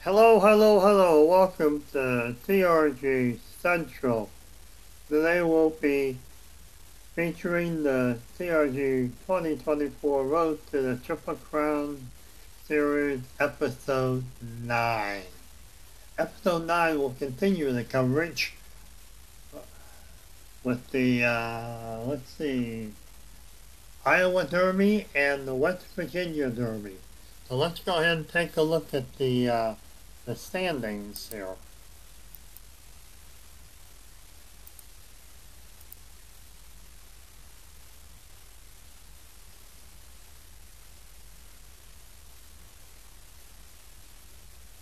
Hello, hello, hello. Welcome to TRG Central. Today we'll be featuring the TRG 2024 Road to the Triple Crown Series Episode 9. Episode 9 will continue the coverage with the, let's see, Iowa Derby and the West Virginia Derby. So let's go ahead and take a look at the standings here.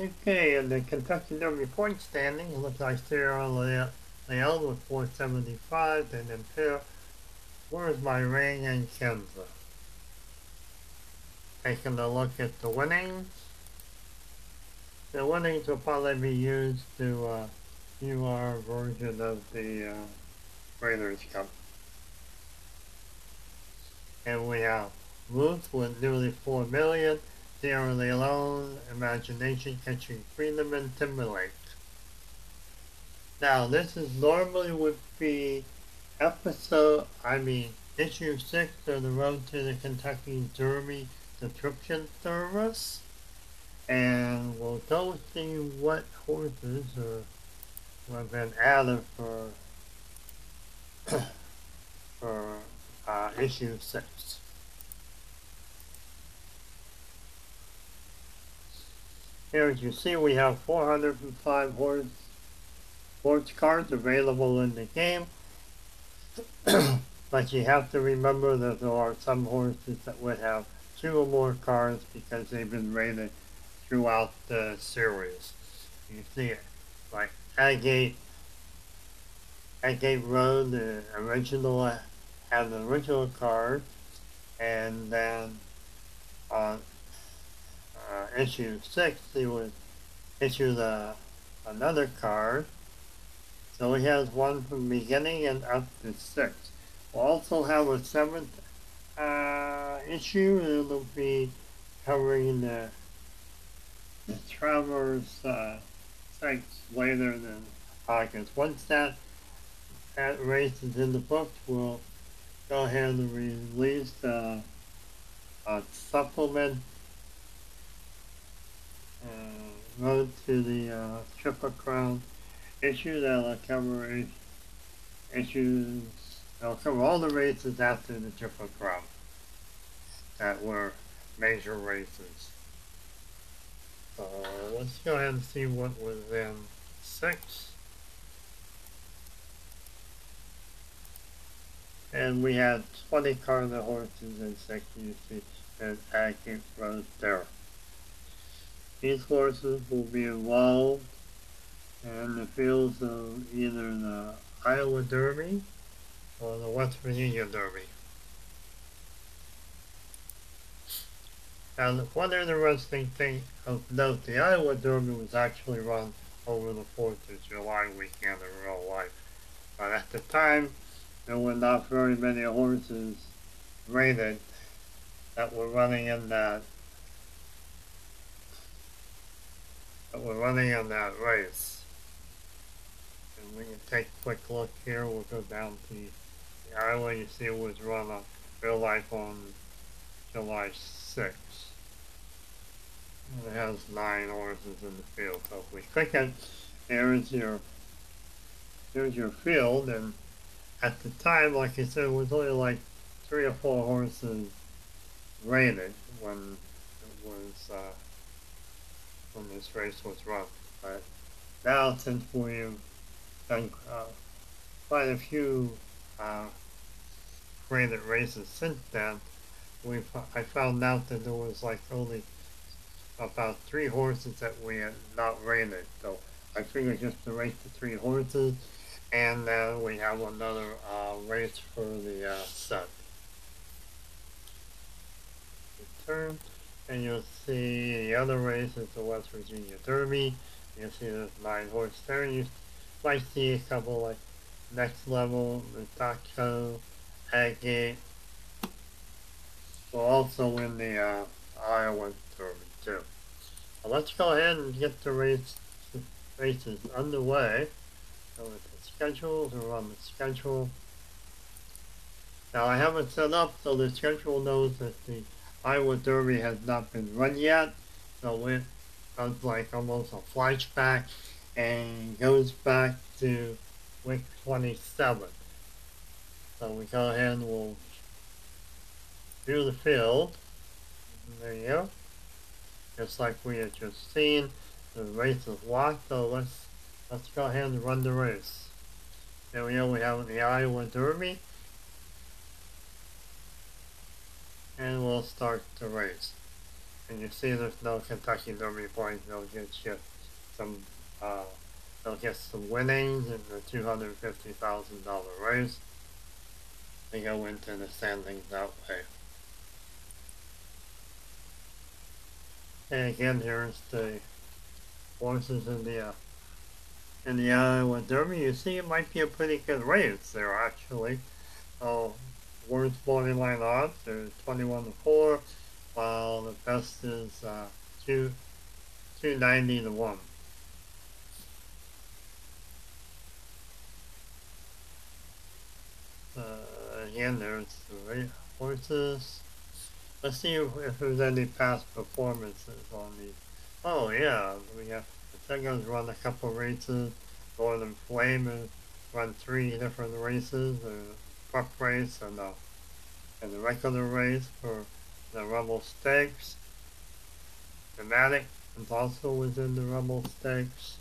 Okay, in the Kentucky Derby point standing, it looks like Sierra Leone with 475, and then here, where's my Ring and Kenza? Taking a look at the winnings. The winnings will probably be used to view our version of the Raiders Cup. And we have Ruth with nearly 4 million, Sierra Leone, Imagination catching Freedom and Timberlake. Now, this is normally would be issue 6 of the Road to the Kentucky Derby subscription service. And we'll go see what horses have been added for, issue 6. Here, as you see, we have 405 sports cards available in the game. But you have to remember that there are some horses that would have 2 or more cards because they've been rated throughout the series. You see it, like Agate Road, the original had the original card, and then on issue 6 he would issue another card. So he has one from beginning and up to 6. We'll also have a 7th issue. It'll be covering the Travers sites later than August. Once that race is in the books, we'll go ahead and release a supplement road to the Triple Crown issue that'll cover issues. It'll cover all the races after the Triple Crown that were major races. So let's go ahead and see what was in 6. And we had 20 Carter horses in 6. You see there's active rows there. These horses will be involved in the fields of either the Iowa Derby or the West Virginia Derby. And one interesting thing of note, the Iowa Derby was actually run over the 4th of July weekend in real life. But at the time, there were not very many horses rated that were running in that race. And we can take a quick look here. We'll go down to the Iowa. You see it was run on real life on July 6th. It has 9 horses in the field. So if we click it, here's your field. And at the time, like I said, it was only like 3 or 4 horses rated when it was when this race was run. But now, since we've done quite a few rated races since then, I found out that there was like only about 3 horses that we had not rated. So I figured just to race the 3 horses, and then we have another race for the set. Return, and you'll see the other race is the West Virginia Derby. You'll see there's 9 horses there. You might see a couple like Next Level, Mitaco, Agate. Will also win the Iowa Derby too. Well, let's go ahead and get the races underway. Go with the schedules or on the schedule. Now I have it set up so the schedule knows that the Iowa Derby has not been run yet. So it does like almost a flashback and goes back to week 27. So we go ahead and we'll view the field. There you go. Just like we had just seen, the race is locked, so let's go ahead and run the race. There we go, we have the Iowa Derby. And we'll start the race. And you see there's no Kentucky Derby points, they'll get you some they'll get some winnings in the $250,000 race. They go into the standings that way. And again, here's the horses in the Iowa Derby. You see, it might be a pretty good race there, actually. So, worst borderline odds are 21-4, while the best is 290-1. Again, there's the horses. Let's see if there's any past performances on these. Oh yeah, we have the Tigers run a couple races. Golden Flame has run 3 different races: the Puck race and the regular race for the Rebel Stakes. Dramatic is also within the Rebel Stakes.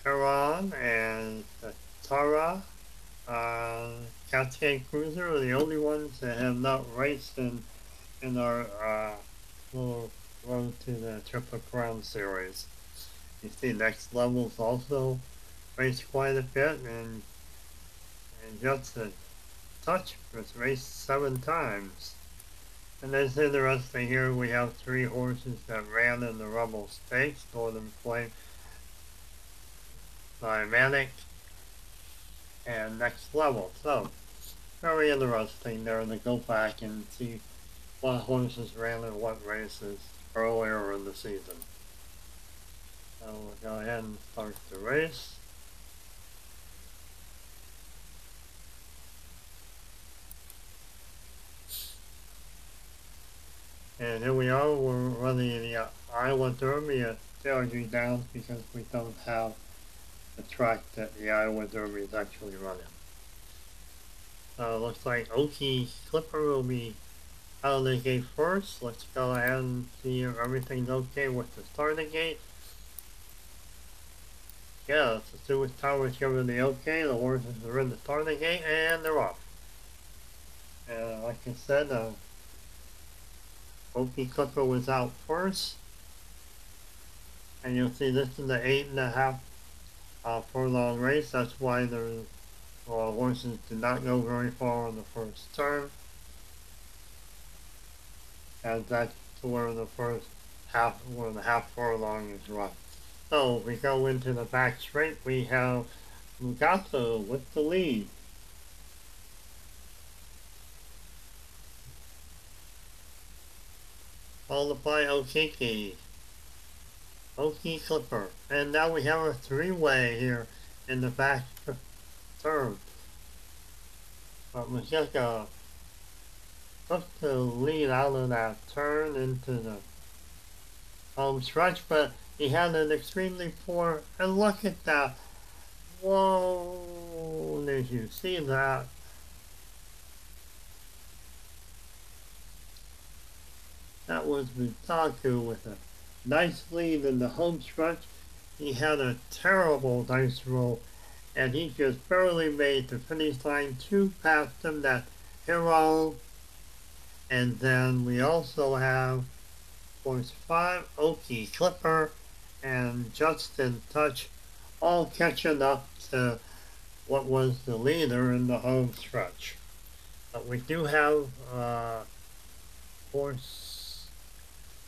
Heron and the Tara, Cascade Cruiser are the only ones that have not raced in our little road to the Triple Crown series. You see Next Level's also raced quite a bit, and just a touch was raced 7 times. And that's interesting. Here we have 3 horses that ran in the Rebel Stakes: Golden Flame, Dynamic, and Next Level. So very interesting there to go back and see what horses ran in what races earlier in the season. So we'll go ahead and start the race. And here we are, we're running the Iowa Derby at TRG Downs because we don't have the track that the Iowa Derby is actually running. Looks like Okie Clipper will be out of the gate first. Let's go ahead and see if everything's okay with the starting gate. Yeah, the Stewart Tower's giving the okay. The horses are in the starting gate and they're off. And like I said, Okie Clipper was out first. And you'll see this is the 8.5 furlong race. That's why the horses did not go very far in the first turn. And that's where the first half furlong is run. So we go into the back straight. We have Mugato with the lead. Followed by Okiki. Okie Clipper. And now we have a 3-way here in the back turn. But Mugato took the lead out of that turn into the home stretch, but he had an extremely poor, and look at that. Whoa, did you see that? That was Mutaku with a nice lead in the home stretch. He had a terrible dice roll, and he just barely made the finish line. 2 past him, that Hero. And then we also have horse 5, Okie Clipper, and Justin Touch, all catching up to what was the leader in the home stretch. But we do have horse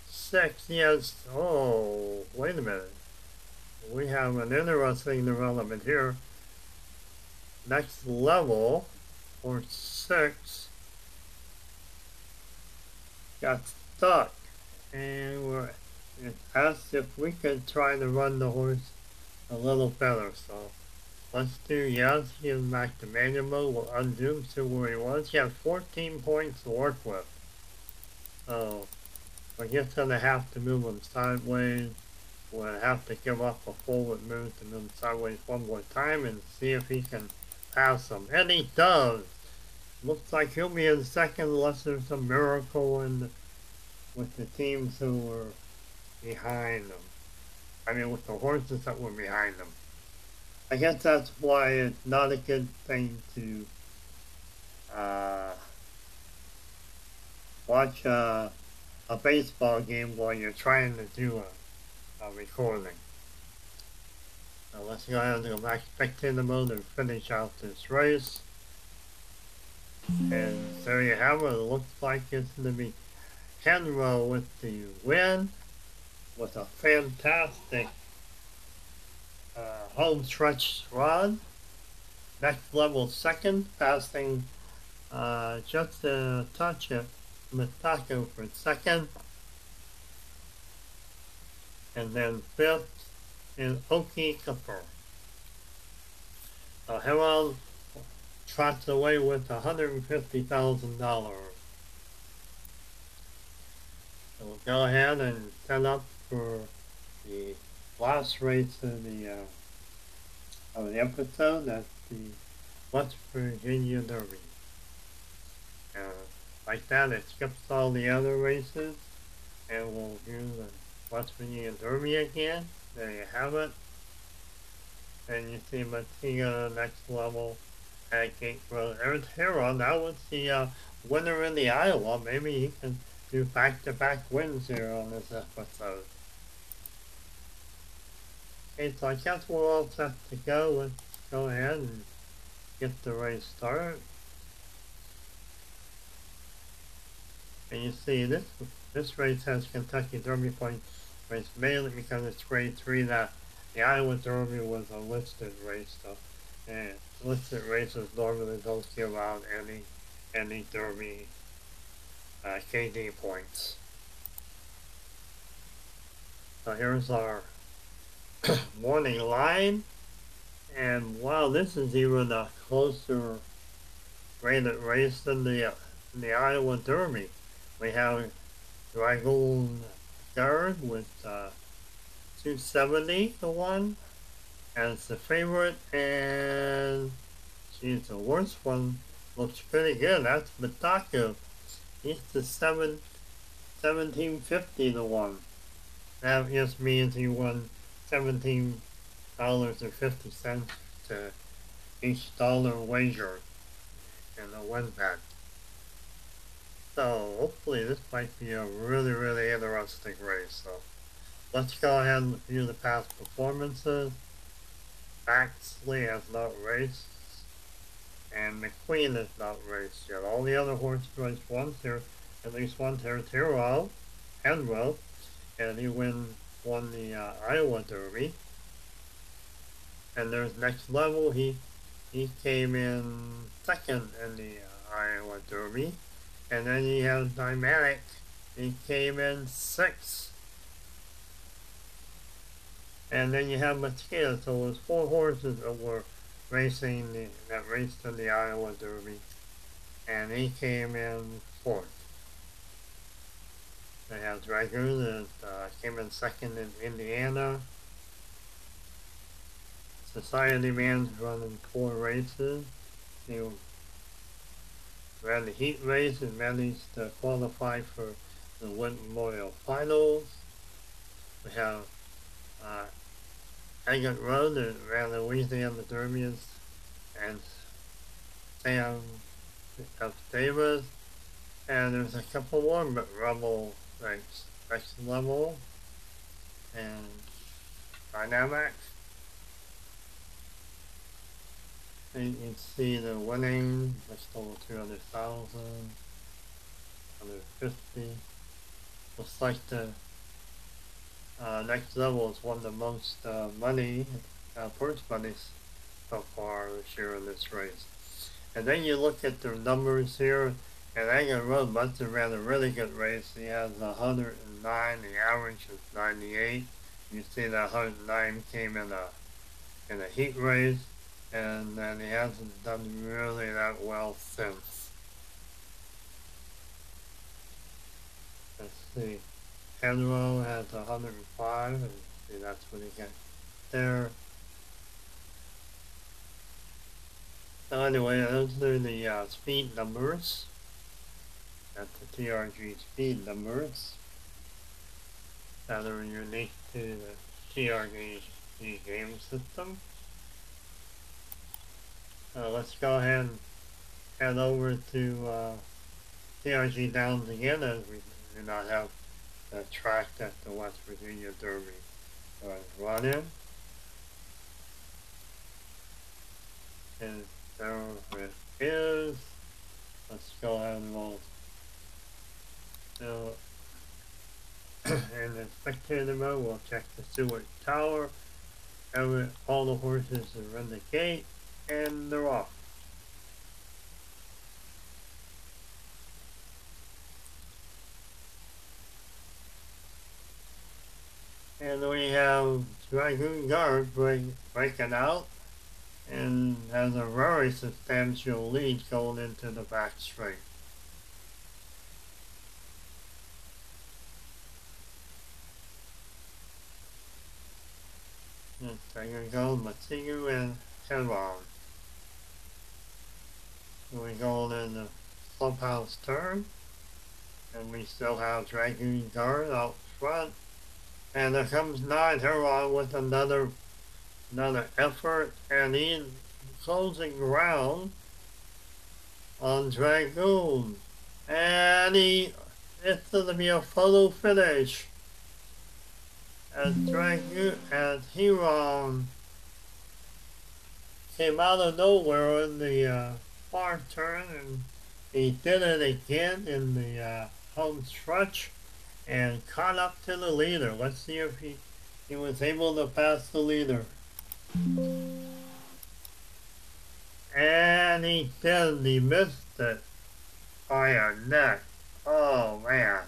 6, yes. Oh, wait a minute. We have an interesting development here. Next Level, horse 6, got stuck. And it asked if we could try to run the horse a little better. So let's do yes, give him back to manual mode. We'll undo him to where he was. He has 14 points to work with. So we're just gonna have to move him sideways. We'll have to give up a forward move to move him sideways one more time and see if he can pass him. And he does! Looks like he'll be in second unless there's a miracle with the teams who were behind them. I mean, with the horses that were behind them. I guess that's why it's not a good thing to watch a baseball game while you're trying to do a recording. So let's go ahead and go back to spectator mode and finish out this race. And there you have it. It looks like it's going to be Henro with the win, with a fantastic home stretch run. Next level second, passing just a touch of Matako for second. And then fifth is Oki Kapur. Herald trots away with $150,000. So we'll go ahead and set up for the last race of the episode. That's the West Virginia Derby. Like that, it skips all the other races, and we'll do the West Virginia Derby again. There you have it. And you see Matia next level at Gate Road. There's Heron. That was the winner in the Iowa. Maybe he can do back-to-back wins here on this episode. Okay, so I guess we're all set to go. Let's go ahead and get the race started. And you see this race has Kentucky Derby points race mainly because it's grade 3. That the Iowa Derby was a listed race, so and listed races normally don't give out any Derby KD points. So here's our morning line, and wow, this is even a closer graded race than the Iowa Derby. We have Dragoon third with 270 to 1 as the favorite, and geez, the worst one looks pretty good. That's Matako. He's the 1750 to 1. That just means he won $17.50 to each dollar wager in the win bet. So hopefully this might be a really interesting race. So let's go ahead and review the past performances. Baxley has not raced, and McQueen has not raced yet. All the other horses raced once here, at least one Tiro, Henwell, and he won the Iowa Derby. And there's Next Level. He came in second in the Iowa Derby. And then you have Dynamic. He came in 6th. And then you have Mattia. So it was 4 horses that were racing that raced in the Iowa Derby. And he came in 4th. They have Dragoon that came in 2nd in Indiana. Society Man's running 4 races. He ran the heat race and managed to qualify for the Winter Memorial Finals. We have Agate Road that ran the Louisiana Derby and Sam F. Davis. And there's a couple more, but Rebel Next Level and Dynamic. And you can see the winning, just over 200,000, 150. Looks like the Next Level has won the most money, purse money so far this year in this race. And then you look at the numbers here, And Angus Road must have ran a really good race. He has 109. The average is 98. You see that 109 came in a heat race, and then he hasn't done really that well since. Let's see. Henro has 105, and see that's what he got there. So anyway, those are the speed numbers. That's the TRG speed numbers that are unique to the TRG game system. Let's go ahead and head over to TRG Downs again, as we do not have the track that the West Virginia Derby was run in. And there it is. Let's go ahead and roll. So, in the spectator mode, we'll check the Seward Tower. All the horses are in the gate, and they're off. And we have Dragoon Guard breaking out and has a very substantial lead going into the back straight. Dragoon Guard, Matigu, and Henron. We go in the clubhouse turn, and we still have Dragoon Guard out front. And there comes 9 Heron with another effort, and he's closing ground on Dragoon. And it's going to be a photo finish. As Heron came out of nowhere in the far turn, and he did it again in the home stretch and caught up to the leader. Let's see if he was able to pass the leader. And he did. He missed it by a neck. Oh man.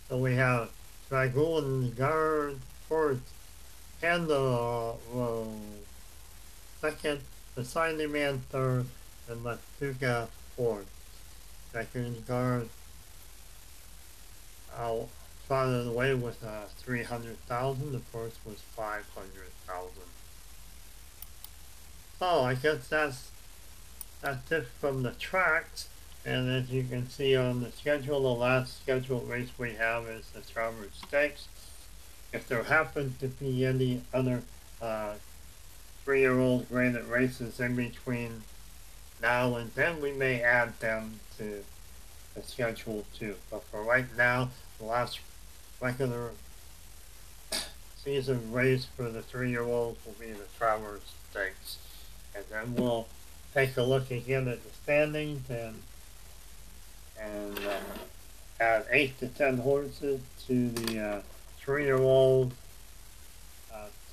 So we have Dragoon Guard first and the second, the Signing Man third, and Matuga fourth. Dragoon Guard farther away with 300,000. The first was 500,000. So I guess that's it from the tracks. And as you can see on the schedule, the last scheduled race we have is the Traverse Stakes. If there happens to be any other 3-year-old graded races in between now and then, we may add them to the schedule too. But for right now, the last regular season race for the 3-year-olds will be the Traverse Stakes. And then we'll take a look again at the standings and add 8 to 10 horses to the 3-year-old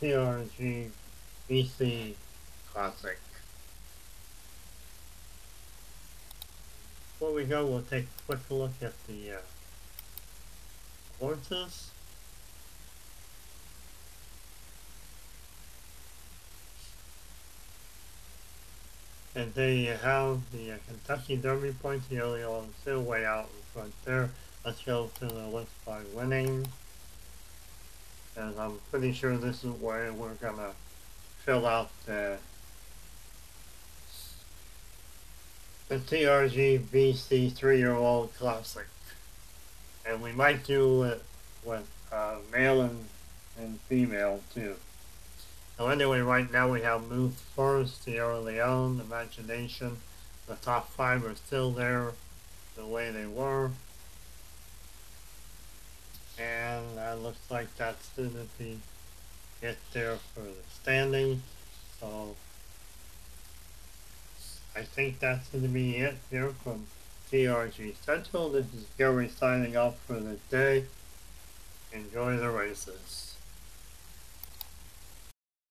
TRG BC Classic. Before we go, we'll take a quick look at the horses. And there you have the Kentucky Derby points. The early on still way out in front there. Let's go to the list by winning. And I'm pretty sure this is where we're gonna fill out the TRG BC 3-year-old Classic. And we might do it with male and female too. So anyway, right now we have Move First, Sierra Leone, Imagination. The top 5 are still there the way they were. And that looks like that's going to be it there for the standing. So I think that's going to be it here from TRG Central. This is Gary signing off for the day. Enjoy the races.